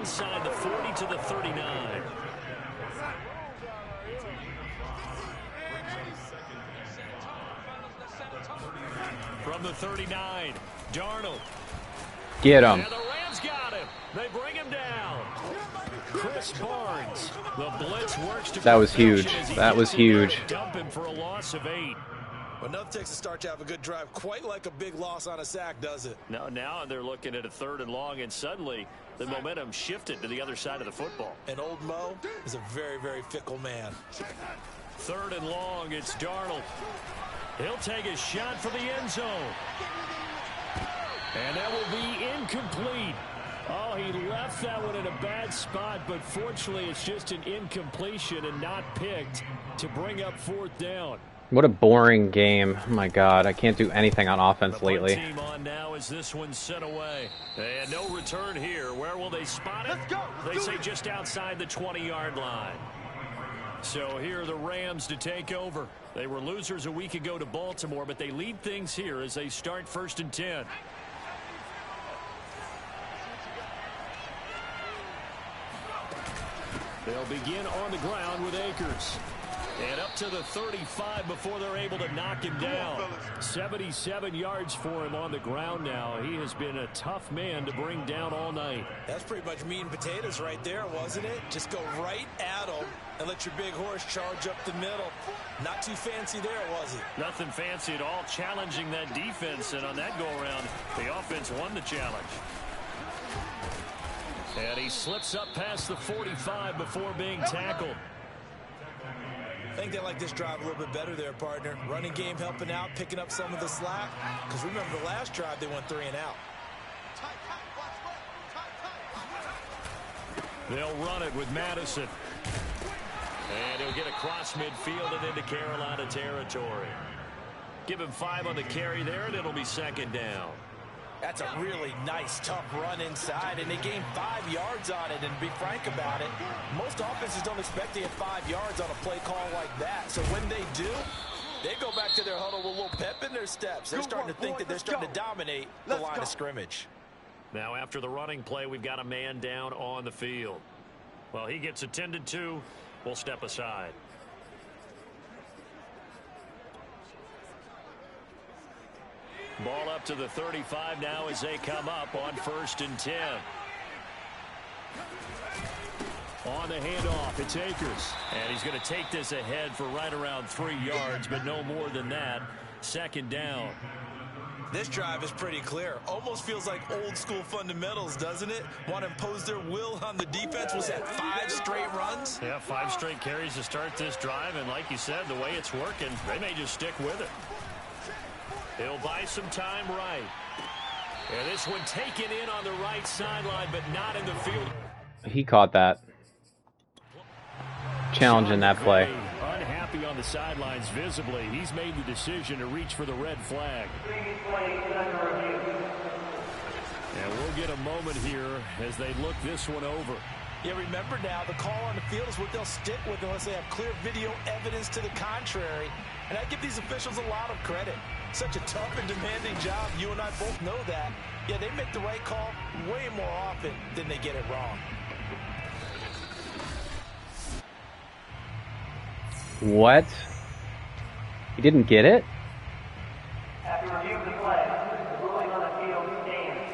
inside the 40 to the 39. From the 39, Darnold. Get him. And the Rams got him. They bring him down. Chris Barnes. The blitz works to that was huge. That was huge. Dump him for a loss of 8. Well, enough takes a start to have a good drive. Quite like a big loss on a sack, does it? No, now they're looking at a 3rd and long, and suddenly the momentum shifted to the other side of the football. And old Mo is a very, very fickle man. 3rd and long, it's Darnold. He'll take a shot for the end zone. And that will be incomplete. Oh, he left that one in a bad spot, but fortunately it's just an incompletion and not picked to bring up 4th down. What a boring game. Oh my God, I can't do anything on offense lately. The team on now as this one's sent away. And no return here. Where will they spot it? They say just outside the 20-yard line. So here are the Rams to take over. They were losers a week ago to Baltimore, but they lead things here as they start 1st and 10. They'll begin on the ground with Akers. And up to the 35 before they're able to knock him down. 77 yards for him on the ground now. He has been a tough man to bring down all night. That's pretty much meat and potatoes right there, wasn't it? Just go right at him and let your big horse charge up the middle. Not too fancy there, was it? Nothing fancy at all, challenging that defense. And on that go-around, the offense won the challenge. And he slips up past the 45 before being tackled. I think they like this drive a little bit better there, partner. Running game helping out, picking up some of the slack. Because remember the last drive, they went 3 and out. They'll run it with Mattison. And he'll get across midfield and into Carolina territory. Give him 5 on the carry there, and it'll be 2nd down. That's a really nice, tough run inside, and they gained 5 yards on it. And to be frank about it, most offenses don't expect to get 5 yards on a play call like that. So when they do, they go back to their huddle with a little pep in their steps. They're starting to think that they're starting to dominate the line of scrimmage. Now after the running play, we've got a man down on the field. Well, he gets attended to. We'll step aside. Ball up to the 35 now as they come up on 1st and 10. On the handoff, it's Akers. And he's going to take this ahead for right around 3 yards, but no more than that. 2nd down. This drive is pretty clear. Almost feels like old school fundamentals, doesn't it? Want to impose their will on the defense. Was that 5 straight runs? Yeah, 5 straight carries to start this drive. And like you said, the way it's working, they may just stick with it. He'll buy some time right. And this one taken in on the right sideline, but not in the field. He caught that. Challenging that play. Unhappy on the sidelines visibly. He's made the decision to reach for the red flag. And we'll get a moment here as they look this one over. Yeah, remember now, the call on the field is what they'll stick with unless they have clear video evidence to the contrary. And I give these officials a lot of credit. Such a tough and demanding job. You and I both know that. Yeah, they make the right call way more often than they get it wrong. What? He didn't get it?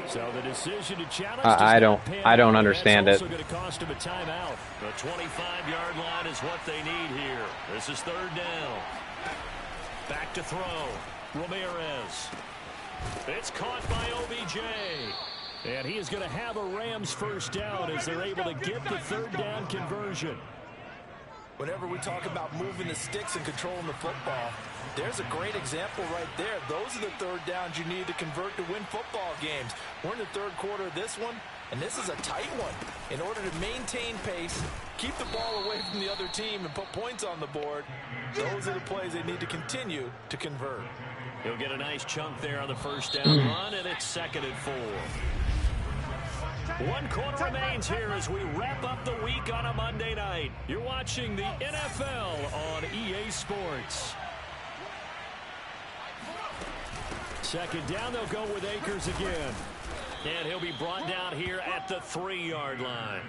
So the decision to challenge I don't understand it. Also going to cost him a timeout. The 25-yard line is what they need here. This is 3rd down. Back to throw. Ramirez. It's caught by OBJ. And he is going to have a Rams 1st down as they're able to get the 3rd down conversion. Whenever we talk about moving the sticks and controlling the football, there's a great example right there. Those are the 3rd downs you need to convert to win football games. We're in the 3rd quarter of this one, and this is a tight one. In order to maintain pace, keep the ball away from the other team, and put points on the board, those are the plays they need to continue to convert. He'll get a nice chunk there on the 1st down run, and it's 2nd and 4. 1 quarter remains here as we wrap up the week on a Monday night. You're watching the NFL on EA Sports. 2nd down, they'll go with Akers again. And he'll be brought down here at the 3-yard line.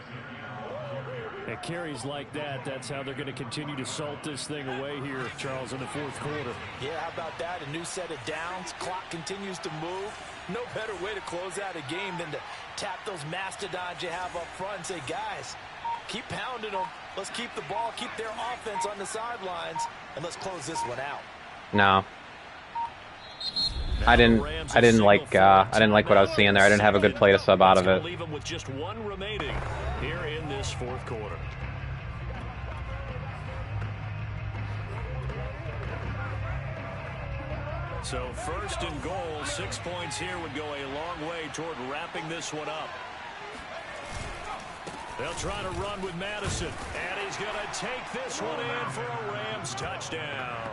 At carries like that, that's how they're going to continue to salt this thing away here, Charles, in the fourth quarter. Yeah, how about that? A new set of downs. Clock continues to move. No better way to close out a game than to tap those mastodons you have up front and say, guys, keep pounding them. Let's keep the ball, keep their offense on the sidelines, and let's close this one out. No. I didn't like what I was seeing there. I didn't have a good play to sub out of it. Leave them with just one remaining here in this fourth quarter. So first and goal, 6 points here would go a long way toward wrapping this one up. They'll try to run with Mattison, and he's going to take this one in for a Rams touchdown.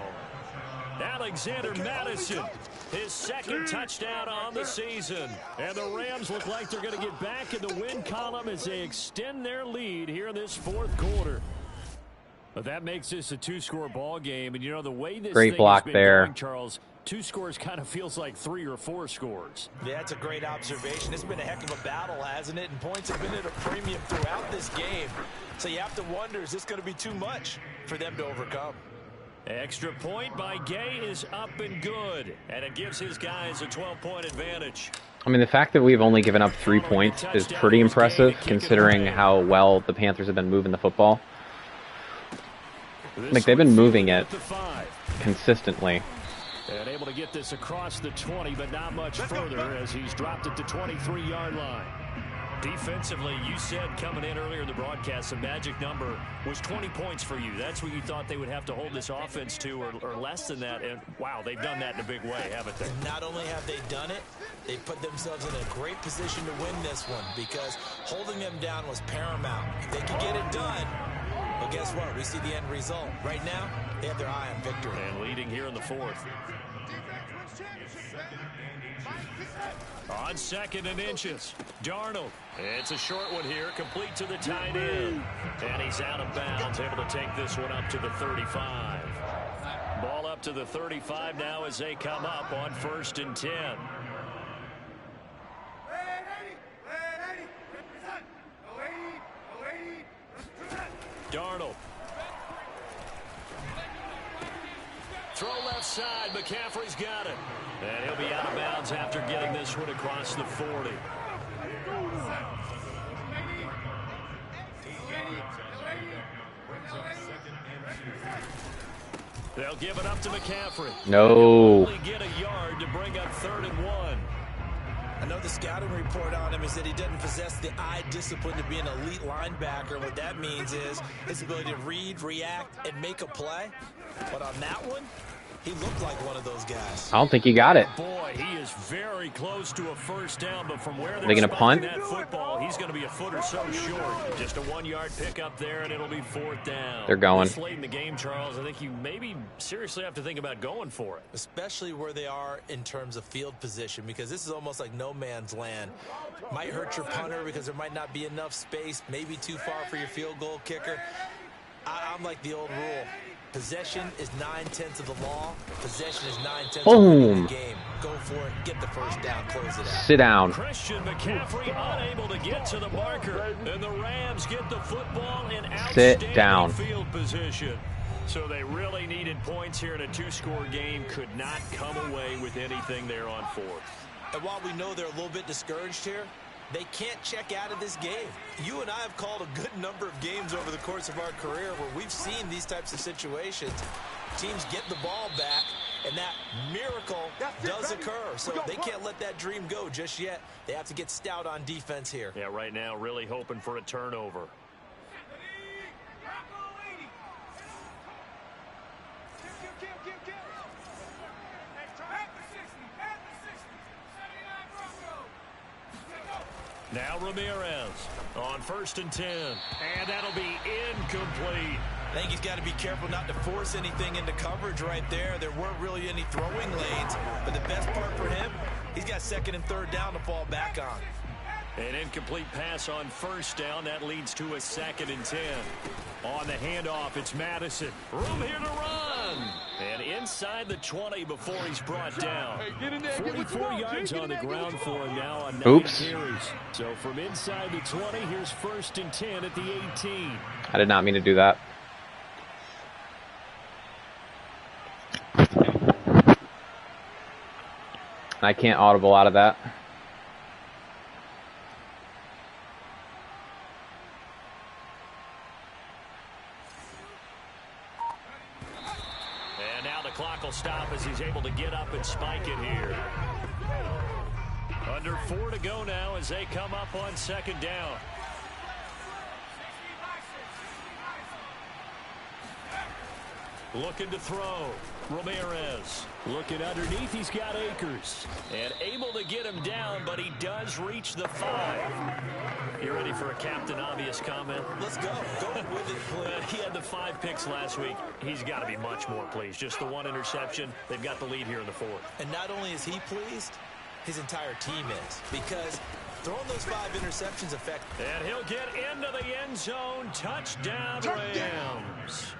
Alexander Mattison, his second touchdown on the season. And the Rams look like they're going to get back in the win column as they extend their lead here in this fourth quarter. But that makes this a 2-score ball game. And, you know, the way this great thing block has been there. going, Charles, 2 scores kind of feels like 3 or 4 scores. Yeah, that's a great observation. It's been a heck of a battle, hasn't it? And points have been at a premium throughout this game. So you have to wonder, is this going to be too much for them to overcome? Extra point by Gay is up and good, and it gives his guys a 12-point advantage. I mean, the fact that we've only given up 3 points is pretty impressive, considering how well the Panthers have been moving the football. Like, they've been moving it consistently. And able to get this across the 20, but not much further as he's dropped it to 23-yard line. Defensively, you said coming in earlier in the broadcast, the magic number was 20 points for you. That's what you thought they would have to hold this offense to, or less than that. And, wow, they've done that in a big way, haven't they? Not only have they done it, they put themselves in a great position to win this one because holding them down was paramount. If they could get it done, well, guess what? We see the end result. Right now, they have their eye on victory. And leading here in the fourth. On 2nd and inches, Darnold. It's a short one here, complete to the tight end. And he's out of bounds, able to take this one up to the 35. Ball up to the 35 now as they come up on 1st and 10. Darnold. Throw left side. McCaffrey's got it. And he'll be out of bounds after getting this one across the 40. They'll give it up to McCaffrey. No. Only get a yard to bring up 3rd and 1. I know the scouting report on him is that he doesn't possess the eye discipline to be an elite linebacker. What that means is his ability to read, react, and make a play. But on that one, he looked like one of those guys. I don't think he got it. Boy, he is very close to a first down, but from where Are they going to punt? that football, he's going to be a foot or so short. Just a 1-yard pickup there, and it'll be 4th down. They're going. This late in the game, Charles, I think you maybe seriously have to think about going for it. Especially where they are in terms of field position, because this is almost like no man's land. Might hurt your punter because there might not be enough space, maybe too far for your field goal kicker. I'm like the old rule. Possession is 9/10 of the law. Possession is 9/10 of the game. Go for it. Get the first down. Close it out. Sit down. Christian McCaffrey unable to get to the marker. And the Rams get the football in outstanding field position. So they really needed points here in a 2-score game. Could not come away with anything there on 4th. And while we know they're a little bit discouraged here, they can't check out of this game. You and I have called a good number of games over the course of our career where we've seen these types of situations. Teams get the ball back, and that miracle does occur. So they can't let that dream go just yet. They have to get stout on defense here. Yeah, right now really hoping for a turnover. Now Ramirez on 1st and 10. And that'll be incomplete. I think he's got to be careful not to force anything into coverage right there. There weren't really any throwing lanes. But the best part for him, he's got 2nd and 3rd down to fall back on. An incomplete pass on 1st down. That leads to a 2nd and 10. On the handoff, it's Mattison. Room here to run. And inside the 20 before he's brought down. 44 yards on the ground for him now on 9 Oops. carries. So from inside the 20, here's 1st and 10 at the 18. I did not mean to do that. I can't audible out of that. And now the clock will stop as he's able to get up and spike it here. Under 4 to go now as they come up on 2nd down. Looking to throw. Ramirez looking underneath. He's got Akers. And able to get him down, but he does reach the 5. You ready for a Captain Obvious comment? Let's go. Go with it, please. He had the 5 picks last week. He's got to be much more pleased. Just the 1 interception. They've got the lead here in the 4th. And not only is he pleased, his entire team is. Because throwing those 5 interceptions affect. And he'll get into the end zone. Touchdown, Rams.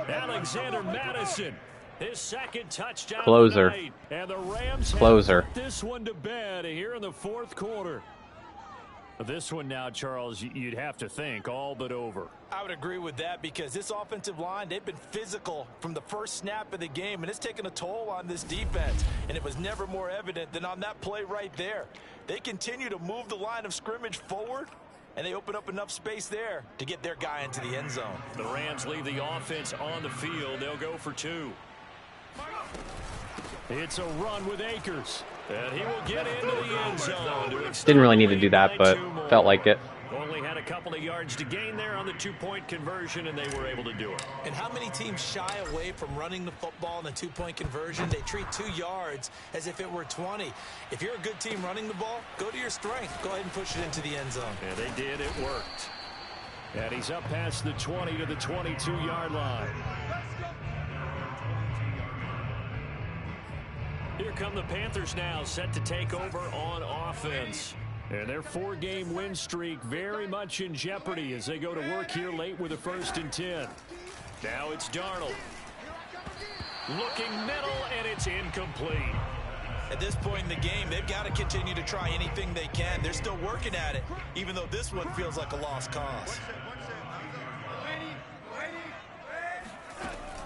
Alexander Mattison, his 2nd touchdown. Closer. Tonight. And the Rams Closer. have put this one to bed here in the 4th quarter. This one now, Charles, you'd have to think all but over. I would agree with that because this offensive line, they've been physical from the first snap of the game, and it's taken a toll on this defense. And it was never more evident than on that play right there. They continue to move the line of scrimmage forward, and they open up enough space there to get their guy into the end zone. The Rams leave the offense on the field. They'll go for 2. It's a run with Akers. And he will get into the end zone. Didn't really need to do that, but felt like it. Only had a couple of yards to gain there on the 2-point conversion, and they were able to do it. And how many teams shy away from running the football in the 2-point conversion? They treat 2 yards as if it were 20. If you're a good team running the ball, go to your strength. Go ahead and push it into the end zone. Yeah, they did. It worked. And he's up past the 20 to the 22-yard line. Here come the Panthers now, set to take over on offense. And their 4-game win streak very much in jeopardy as they go to work here late with a 1st and 10. Now it's Darnold. Looking middle, and it's incomplete. At this point in the game, they've got to continue to try anything they can. They're still working at it, even though this one feels like a lost cause.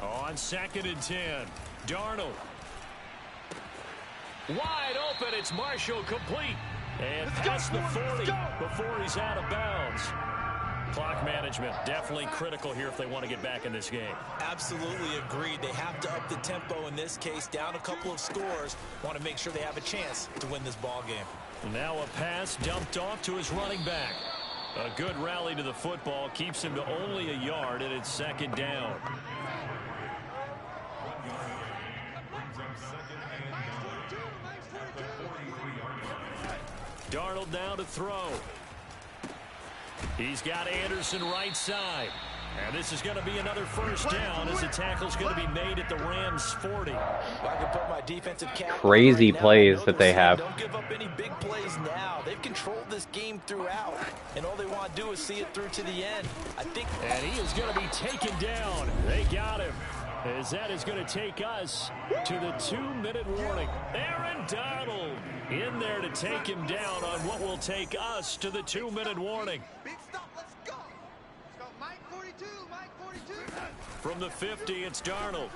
On 2nd and 10, Darnold. Wide open, it's Marshall, complete. And past the 40 before he's out of bounds. Clock management definitely critical here if they want to get back in this game. Absolutely agreed. They have to up the tempo in this case, down a couple of scores. Want to make sure they have a chance to win this ball game. Now a pass dumped off to his running back. A good rally to the football keeps him to only a yard, and it's 2nd down. Darnold now to throw. He's got Anderson right side. And this is going to be another 1st down as the tackle's going to be made at the Rams 40. I can put my defensive cap Crazy right plays that they have. Don't give up any big plays now. They've controlled this game throughout, and all they want to do is see it through to the end. I think. And he is going to be taken down. They got him. As that is going to take us to the 2-minute warning. Aaron Donald in there to take him down on what will take us to the 2-minute warning. Big stop, let's go. Let's go, Mike 42, Mike 42. From the 50, it's Darnold.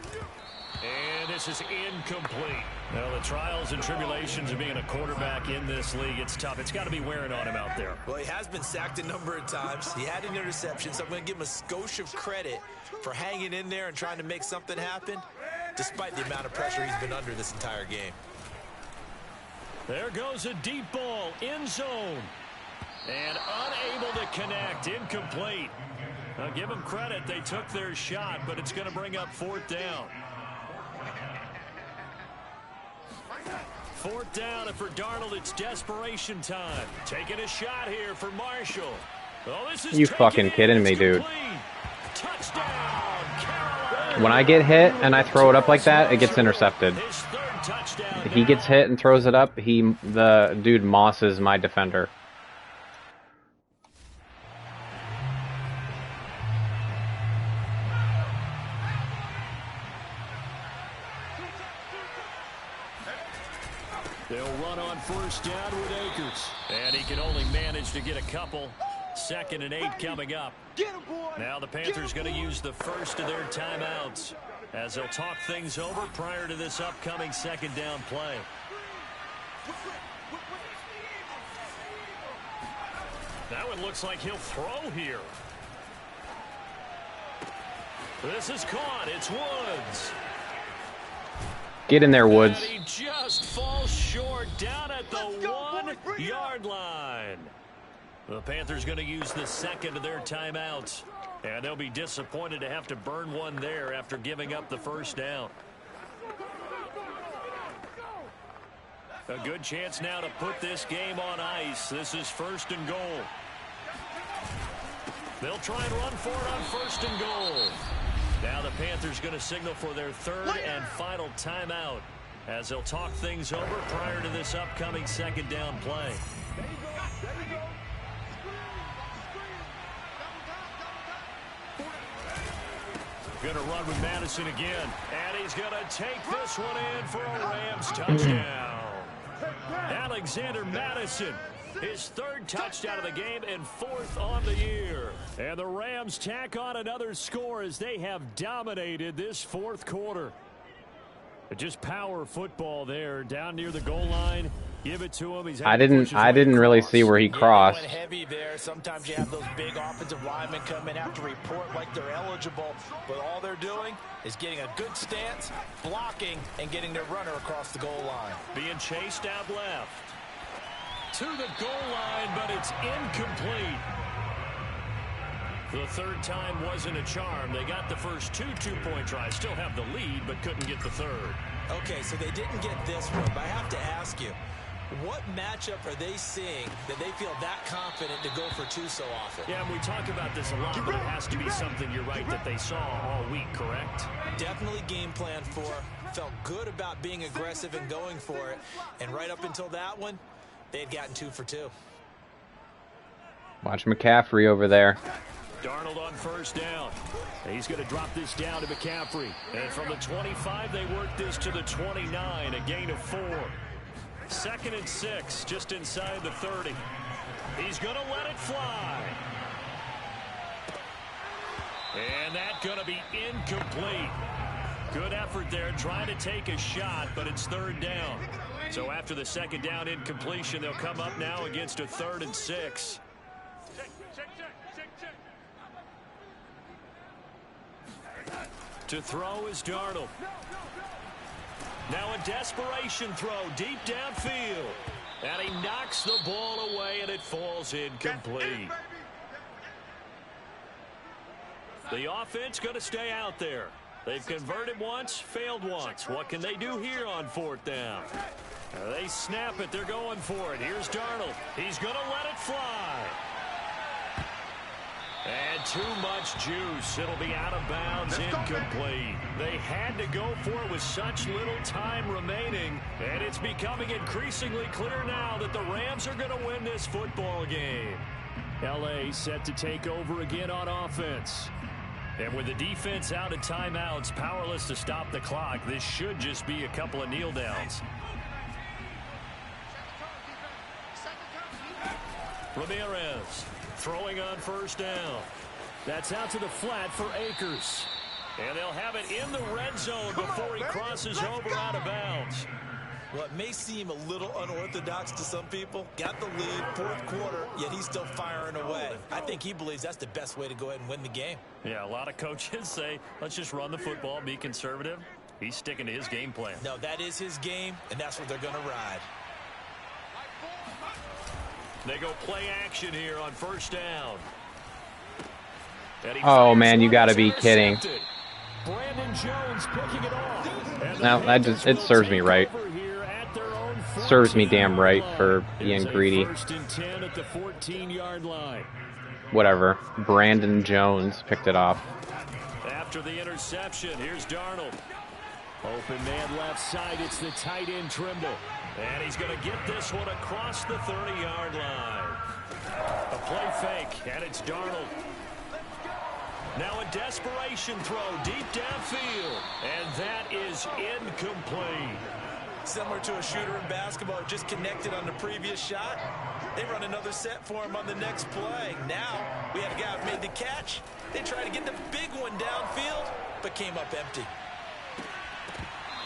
And this is incomplete. Now, the trials and tribulations of being a quarterback in this league, it's tough. It's got to be wearing on him out there. Well, he has been sacked a number of times. He had an interception, so I'm going to give him a skosh of credit for hanging in there and trying to make something happen, despite the amount of pressure he's been under this entire game. There goes a deep ball, end zone. And unable to connect, incomplete. Now, give them credit. They took their shot, but it's going to bring up 4th down. 4th down, and for Darnold, it's desperation time. Taking a shot here for Marshall. Oh, this is You fucking kidding me, dude. Touchdown, Carolina. When I get hit and I throw it up like that, it gets intercepted. His 3rd touchdown. If he gets hit and throws it up, the dude mosses my defender. They'll run on first down with Akers. And he can only manage to get a couple. 2nd and 8 coming up. Now the Panthers going to use the first of their timeouts as they'll talk things over prior to this upcoming 2nd down play. Now it looks like he'll throw here. This is caught. It's Woods. Get in there, Woods. And he just falls short down at the 1-yard line. The Panthers going to use the 2nd of their timeouts. And they'll be disappointed to have to burn one there after giving up the first down. A good chance now to put this game on ice. This is 1st and goal. They'll try and run for it on 1st and goal. Now the Panthers going to signal for their 3rd and final timeout as they'll talk things over prior to this upcoming 2nd down play. Going to run with Mattison again. And he's going to take this one in for a Rams touchdown. Alexander Mattison, his 3rd touchdown of the game and 4th on the year. And the Rams tack on another score as they have dominated this 4th quarter. Just power football there down near the goal line. Give it to him. I didn't really see where he crossed. He went heavy there. Sometimes you have those big offensive linemen come in, have to report like they're eligible, but all they're doing is getting a good stance, blocking, and getting their runner across the goal line. Being chased out left to the goal line, but it's incomplete. The 3rd time wasn't a charm. They got the first 2 two-point tries, still have the lead, but couldn't get the 3rd. Okay, so they didn't get this one, but I have to ask you, what matchup are they seeing that they feel that confident to go for 2 so often? Yeah, and we talk about this a lot, but it has to be something, you're right, that they saw all week, correct? Definitely game plan for. Felt good about being aggressive and going for it. And right up until that one, they had gotten 2 for 2. Watch McCaffrey over there. Darnold on first down. He's going to drop this down to McCaffrey. And from the 25, they work this to the 29, a gain of 4. 2nd and 6, just inside the 30. He's going to let it fly. And that's going to be incomplete. Good effort there, trying to take a shot, but it's 3rd down. So after the 2nd down incompletion, they'll come up now against a 3rd and 6. To throw is Darnold. Now a desperation throw deep downfield. And he knocks the ball away, and it falls incomplete. The offense going to stay out there. They've converted once, failed once. What can they do here on 4th down? They snap it. They're going for it. Here's Darnold. He's going to let it fly. And too much juice. It'll be out of bounds, incomplete. They had to go for it with such little time remaining, and it's becoming increasingly clear now that the Rams are going to win this football game. L.A. set to take over again on offense. And with the defense out of timeouts, powerless to stop the clock, this should just be a couple of kneel downs. Ramirez throwing on first down. That's out to the flat for Akers. And they'll have it in the red zone before he crosses over out of bounds. What may seem a little unorthodox to some people, got the lead, 4th quarter, yet he's still firing away. I think he believes that's the best way to go ahead and win the game. Yeah, a lot of coaches say, let's just run the football, be conservative. He's sticking to his game plan. No, that is his game, and that's what they're going to ride. They go play action here on first down. Oh, man, you got to be kidding. Brandon Jones picking it off. No, it serves me right. Serves me damn right for being greedy. First and 10 at the 14-yard line. Whatever. Brandon Jones picked it off. After the interception, here's Darnold. Open man left side. It's the tight end Trimble. And he's going to get this one across the 30-yard line. A play fake, and it's Darnold. Now a desperation throw deep downfield. And that is incomplete. Similar to a shooter in basketball, just connected on the previous shot. They run another set for him on the next play. Now, we had a guy who made the catch. They tried to get the big one downfield, but came up empty.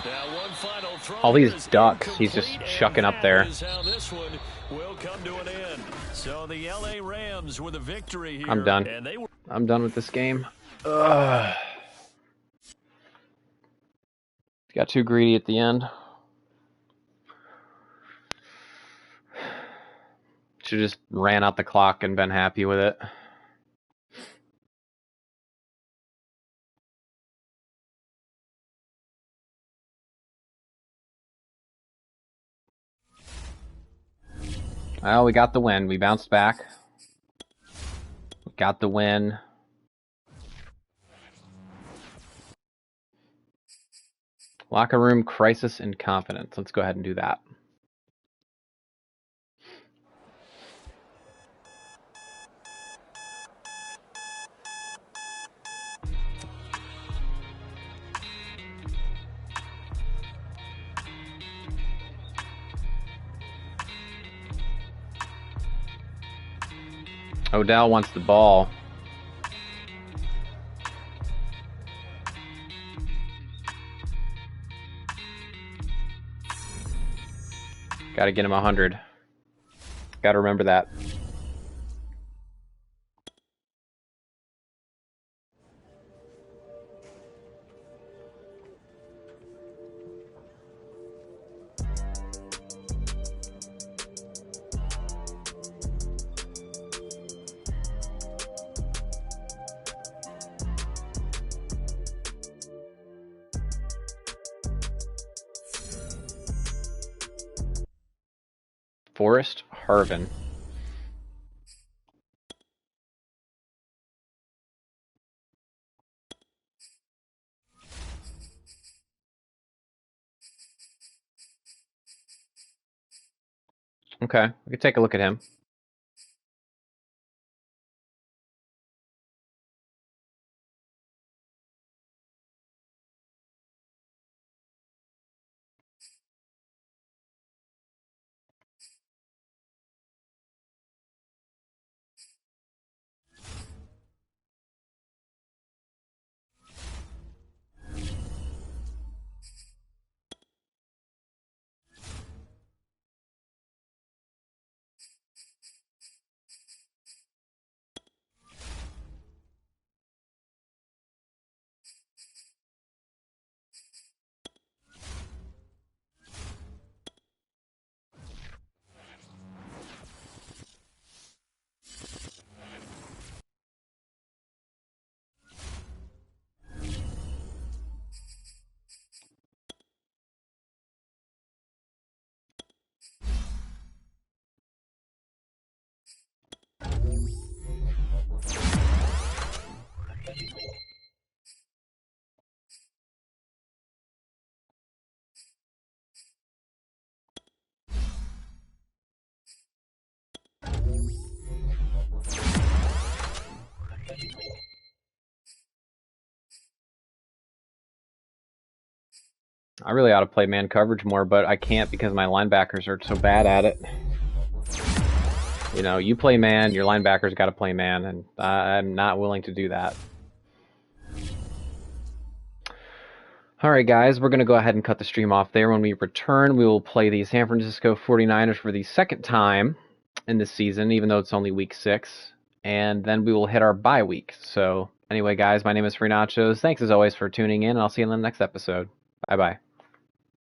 Now one final throw. All these ducks, he's just chucking up there. Is how this one will come to an end. So the LA Rams with a victory here. I'm done. And they were I'm done with this game. Ugh. Got too greedy at the end. Should just ran out the clock and been happy with it. Well, we got the win. We bounced back. We got the win. Locker room crisis and confidence. Let's go ahead and do that. Odell wants the ball. Got to get him 100. Got to remember that. Forrest Harvin. Okay, we can take a look at him. I really ought to play man coverage more, but I can't because my linebackers are so bad at it. You know, you play man, your linebackers got to play man, and I'm not willing to do that. Alright guys, we're going to go ahead and cut the stream off there. When we return, we will play the San Francisco 49ers for the second time in this season, even though it's only week 6. And then we will hit our bye week. So anyway guys, my name is Free Nachos. Thanks as always for tuning in, and I'll see you in the next episode. Bye-bye.